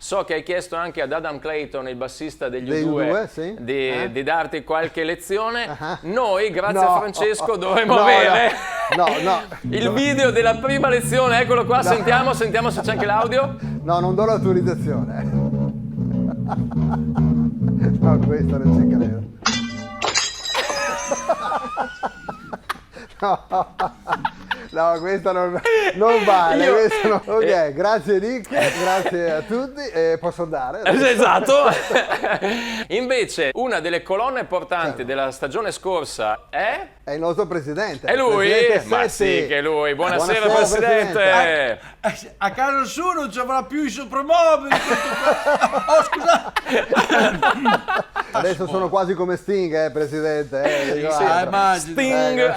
So che hai chiesto anche ad Adam Clayton, il bassista degli Degli U2, U2, sì. di darti qualche lezione. Ah. Noi, grazie No. a Francesco, dovremmo No, avere no. il video della prima lezione. Eccolo qua, sentiamo se c'è anche l'audio. No, non do l'autorizzazione. No, questo non ci credo. No, questo non vale. Questo non... Ok, grazie Nick, grazie a tutti. Posso andare? Esatto. Invece, una delle colonne portanti della stagione scorsa è il nostro presidente. lui? Presidente Ma Setti. sì, che è lui. Buonasera, Presidente. A casa sua non ci avrà più i sopromobili. Oh, scusa. Adesso sono quasi come Sting, Presidente. Dico, immagino. Sting.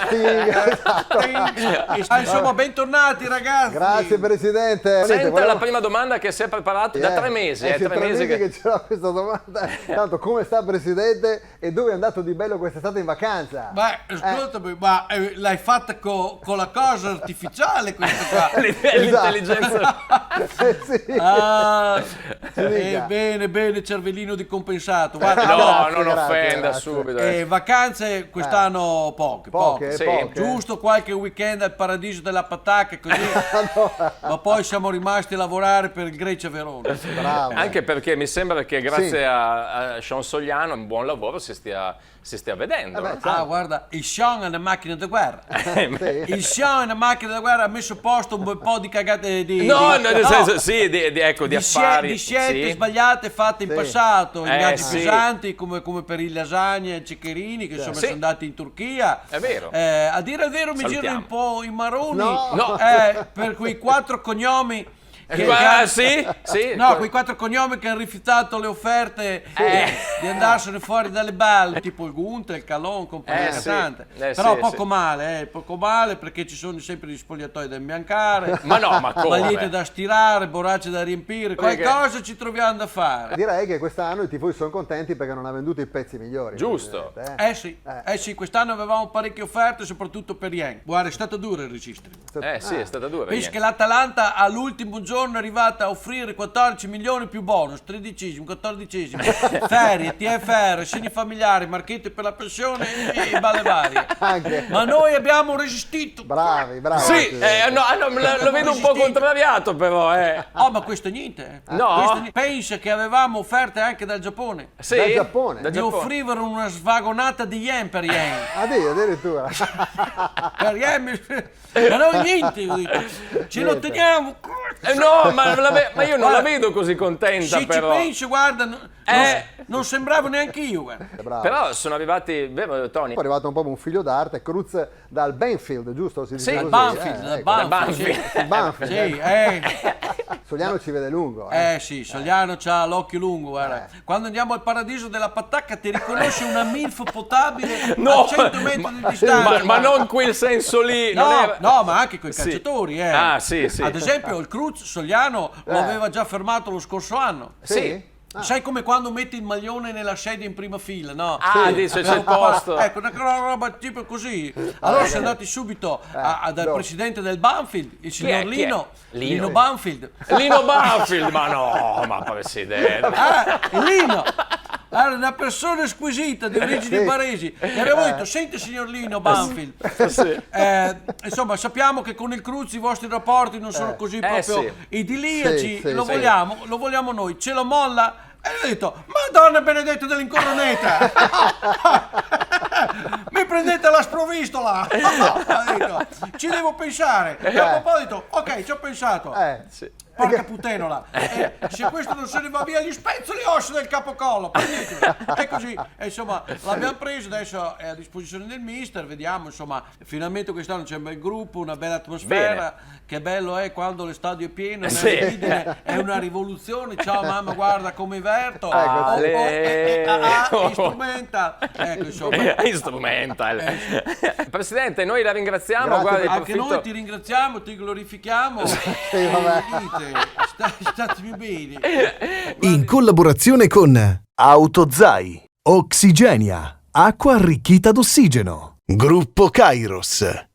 Insomma, bentornati ragazzi. Grazie Presidente. Senta la prima domanda che si è preparata da 3 mesi. Sì, 3 mesi che ce l'ho questa domanda. Tanto, come sta Presidente e dove è andato di bello quest'estate in vacanza? Ascoltami, ma l'hai fatta con la cosa artificiale questa qua? L'intelligenza. Sì. Bene, cervellino di compensato. Guarda, No, non offenda grazie. subito. Vacanze quest'anno poche. Sì. Giusto qualche weekend al paradiso della patacca così. Ma poi siamo rimasti a lavorare per il Grecia Verona. Bravo. Anche perché mi sembra che grazie a Sean Sogliano un buon lavoro si stia vedendo. Guarda, il Sean è una macchina da guerra. Sì. Il Sean è una macchina da guerra, ha messo a posto un bel po' di cagate di Nel senso, sì, di affari. di scelte sì. sbagliate fatte in passato, ingaggi sì. pesanti come per i lasagne e ceccherini che insomma sono andati in Turchia. È vero. A dire il vero mi Salutiamo. girano un po' i maroni No. per quei 4 cognomi. Sì? No, quei 4 cognomi che hanno rifiutato le offerte di andarsene fuori dalle balle, tipo il Gunther, il Calon, compagnia cantante. Però poco male perché ci sono sempre gli spogliatoi da imbiancare, ma come? magliette da stirare, borracce da riempire, qualcosa ci troviamo da fare. Direi che quest'anno i tifosi sono contenti perché non ha venduto i pezzi migliori. Giusto. Presidente, Sì, quest'anno avevamo parecchie offerte, soprattutto per Yen. Guarda, è stato duro il registro. Sì, è stata dura. Pensi che l'Atalanta all'ultimo giorno è arrivata a offrire 14 milioni più bonus, 13esimo, 14esimo, ferie, TFR, segni familiari, marchette per la pensione e balle varie. Anche. Ma noi abbiamo resistito. Bravi. Sì, lo vedo un po' contrariato però. Oh, ma questo è niente. No? Questo è niente. Pensa che avevamo offerte anche dal Giappone. Sì? Dal Giappone? Dal Mi Giappone. offrivano una svagonata di yen per yen. Addirittura. Per yen, ma noi niente, io dico. Ce lo teniamo. No, ma io non la vedo così contenta Se però. ci pensi, guarda, non sembravo neanche io. Guarda. Bravo. Però sono arrivati, vero Tony? Poi è arrivato un po' un figlio d'arte, Cruz dal Banfield, giusto? Si dice Sì, così? Banfield, Banfield. Banfield. Sì, Sogliano ci vede lungo. sì, Sogliano c'ha l'occhio lungo, guarda. Quando andiamo al paradiso della patacca ti riconosce una milf potabile No, a 100 metri di distanza. ma non quel senso lì. No, non era... no, ma anche coi calciatori, Ah, sì. Ad esempio il Cruz Sogliano lo aveva già fermato lo scorso anno. Sì. Sai come quando metti il maglione nella sedia in prima fila, no? Dice c'è il posto. Ecco, una roba tipo così. Allora siamo andati subito dal presidente del Banfield, il signor Chi è? Lino Banfield. Lino Banfield, ma presidente. Lino! Era una persona squisita di origini baresi. E abbiamo detto: senti, signor Lino Banfield, insomma, sappiamo che con il Cruz i vostri rapporti non sono così proprio idilliaci. Lo vogliamo noi, ce lo molla? E ho detto: Madonna benedetta dell'incoroneta! Mi prendete la sprovvistola! Ho detto, ci devo pensare. Dopo un po' ho detto: ok, ci ho pensato. Porca putenola, se questo non se ne va via gli spezzo le ossa del capocollo, prendetelo. E così, insomma, l'abbiamo preso, adesso è a disposizione del mister, vediamo, insomma, finalmente quest'anno c'è un bel gruppo, una bella atmosfera. Che bello è quando lo stadio è pieno, è una rivoluzione. Ciao mamma, guarda come verto. Instrumental. Ecco, insomma. Instrumental. Presidente, noi la ringraziamo. Grazie, Guarda, Anche noi ti ringraziamo, ti glorifichiamo. Statemi bene. In collaborazione con Autozai, Oxigenia, acqua arricchita d'ossigeno, Gruppo Kairos.